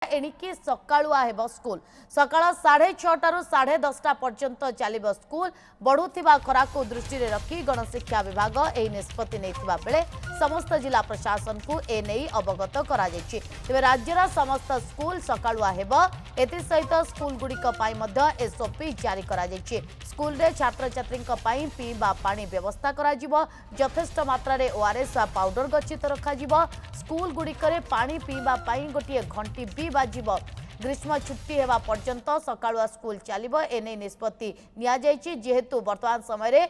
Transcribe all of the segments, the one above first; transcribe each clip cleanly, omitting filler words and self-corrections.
एणिकी सकाळुआ हेब स्कूल सकाळ 6:30 10:30 पर्यंत चलिब स्कूल बढ़ुथिबा खरा को दृष्टि रखी गणशिक्षा विभाग एही निष्पत्ति नैथिबा बेले समस्त जिला प्रशासन को ए नै अवगत करा जायछि। तेबे राज्यर समस्त स्कूल सकाळुआ हेब एथि सहित स्कूल गुड़िक पई मध्य एसओपी जारी करा जायछि। स्कूल रे छात्र छात्री पई पीबा पानी व्यवस्था करा जिवो यथेष्ट मात्रा रे ओआरएस पाउडर गच्छित रखा जिवो स्कूल गुड़िकरे पानी पीबा पाई गोटे घंटी भी बाजिब ग्रीष्म छुट्टी हेबा पर्यंत सकाळुआ स्कूल चलिबो एने निष्पत्ति निया जायछि। जेहेतु वर्तमान समय रे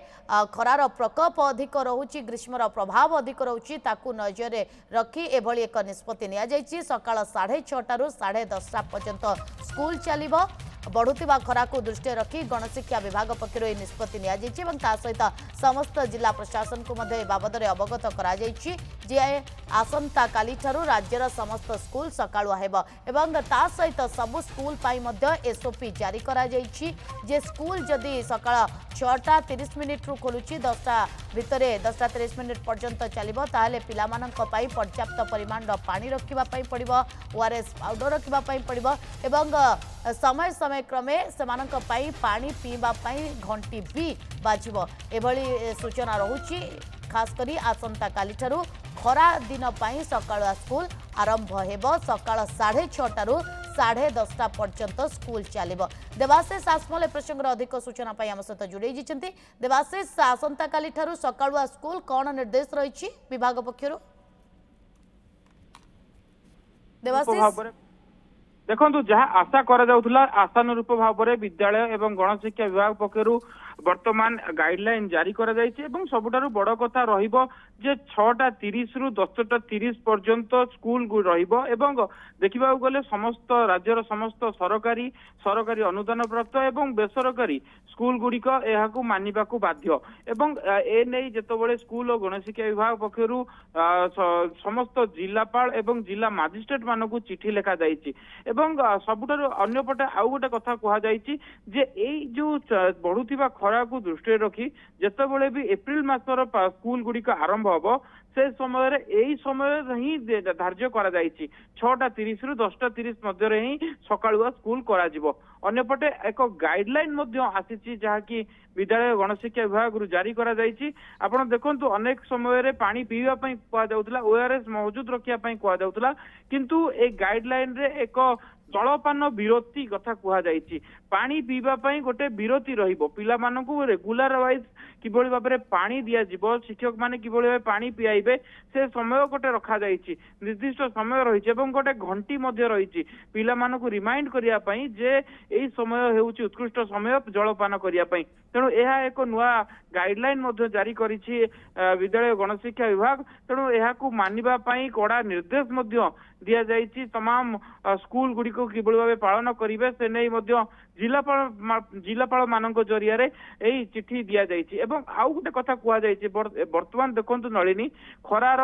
खरार प्रकोप अधिक रहुछि ग्रीष्मर प्रभाव अधिक रहुछि ताकू नजर रखी एभली एक निष्पत्ति निया जायछि। सकाळ 6:30 10:30 पर्यंत स्कूल चलिबो बढ़ुथिबा खरा को दृष्टि रखी गणशिक्षा विभाग पक्षर यह निष्पत्ति निया जायछि एवं ता सहित समस्त जिला प्रशासन को मध्य बाबद अवगत करा जायछि जे आसंता काली ठारू राज्यर समस्त स्कूल सकाळुआ हेबो एवं ता सहित सबु स्कूल पाई मध्य एसओपी जारी करा जायछि जे स्कूल जदि सकाळ 6:30 रु खोलुछि 10टा भितरे 10:30 पर्यंत चलिबो ताहाले पिला मानक पाई पर्याप्त परिमाण पानी रखिबा पाई पड़िबो ओआरएस पाउडर रखिबा पाई पड़िबो एवं समय समय क्रमे सेमानक पाई पानी पीबा पाई घंटी भी बाजिबो एभली सूचना रहुछि। खास करी आसंता काली ठारू खरा दिन पाई सकाळुआ स्कूल आरंभ हेबो सकाळ 6:30 10:30 पर्यंत स्कूल चलिबो। देवाशीष आसमल प्रसंग अधिक सूचना पाई आम सहित जोड़े जिचंती। देवाशीष आसंता काली ठारू सकाळुआ स्कूल कोन निर्देश रहिछि विभाग पक्षरु? देवाशीष देखो जहाँ आशा करा आशानुरूप भाव में विद्यालय एवं गणशिक्षा विभाग पक्षर वर्तमान गाइडलाइन जारी करा जायछि एवं सबुठारु बड़ कथा रहिबो जे 6:30 रु 10:30 पर्यंत स्कूल रहिबो एवं देखिबा गले समस्त राज्यर समस्त सरकारी अनुदान प्राप्त एवं बेसरकारी स्कूल गुड़िक एहाकू मानिबाकू बाध्य एवं ए नै जेतबेले स्कूल और गणशिक्षा विभाग पक्षरु समस्त जिलापाल एवं जिला मजिस्ट्रेट मानकू चिठी लेखा जायछि एवं सबुठारु अन्यपटे आउ गोटे कथा कहा जायछि जे एई जो बढ़ुथिबा खरा को दृष्टि रखी जितेबाला भी एप्रिल मासर स्कूल गुड़िक आरंभ हम से समय यही समय ही धार्य करा 6:30 रु 10:30 मध्य ही सकाळुआ स्कूल करा जिवो। अन्यपटे एक गाइडलाइन आसी जहाँकि विद्यालय गणशिक्षा विभाग रु जारी करा जायछि। आपण देखंतु अनेक समय रे पानी पीवा पई कुआ जाउतला ओआरएस मौजूद रखिया पई कुआ जाउतला किंतु ए गाइडलाइन रे एक जलपान विरति कथा कुहा जायछि। पानी पीवा पई गोटे विरति रहिबो पिला मानकू रेगुलर वाइज किभଳି भाबरे पानी दिया जिवो शिक्षक माने किभଳି भाबे पानी पियाइबे से समय गोटे रखा जायछि निर्दिष्ट समय रहिछि एवं गोटे घंटी मध्य रहिछि पिला मानकू रिमाइंड करिया पई जे एई समय हेउछि उत्कृष्ट समय जलपान करिया पई। तेणु यह एक नुआ गाइडलाइन मध्य जारी करिछि विद्यालय गणशिक्षा विभाग। तेणु यहाकू मानिबा पई कड़ा निर्देश मध्य दिया जायछि तमाम स्कूल गुड़ी को किभଳି भाबे पालन करिवे से नै मध्य जिलापाल मानक जरिया रे एई चिठी दिया जायछि एवं आउ गोटे कथा कुआ जायछि वर्तमान देखंतु नलिनी खरार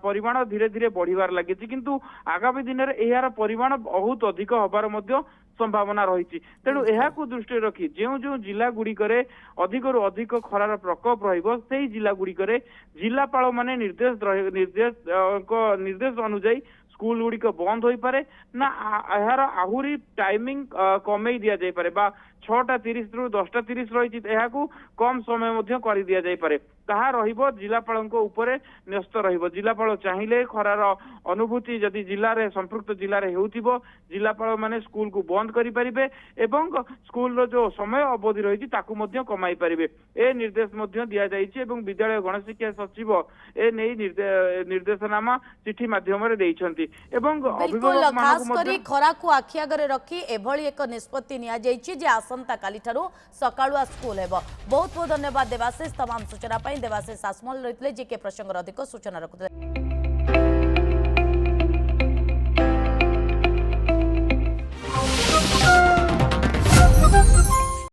परिमाण धीरे धीरे बढ़िबार लागिछि किंतु आगामी दिन रे एहार परिमाण बहुत अधिक होबार मध्य संभावना रही। तेणु यहाकू दृष्टि रखी जो जो जिला गुड़िकरे अधिक रु अधिक खरार प्रकोप रहिबो सेही जिला गुड़िकरे जिलापाल माने निर्देश अनुଯାୟୀ स्कूल गुड़िक बंद हो पारे ना यार आहुरी टाइमिंग कमे दिया जाय पारे बा 6:30 रु 10:30 रही कम समय कर दिया जाय पारे ताहा रहिबो जिलापालଙ୍କ उपरे न्यस्त रहिबो। जिलापाल चाहिए खरार अनुभूति जदि जिले में संपृक्त जिले में हेउथिबो जिलापाल माने स्कूल को बंद करि परिबे एवं स्कूल रो जो समय अवधि रही ताकू मध्य कमाई परिबे ए निर्देश मध्य दिया जायछि एवं विद्यालय गणशिक्षा सचिव ए नै निर्देशनामा चिठी माध्यम रे दैछन्ति एवं अभिभावक खास करी खरा को आखि आगरे रखी एभली एक निष्पत्ति निया जायछि जे आसंता काली ठारू सकाळुआ स्कूल हेबो। बहुत बहुत धन्यवाद देवाशीष तमाम सूचना पाई। देवाशीष आसमल रहितले जे के प्रसंग अधिक सूचना रखुते।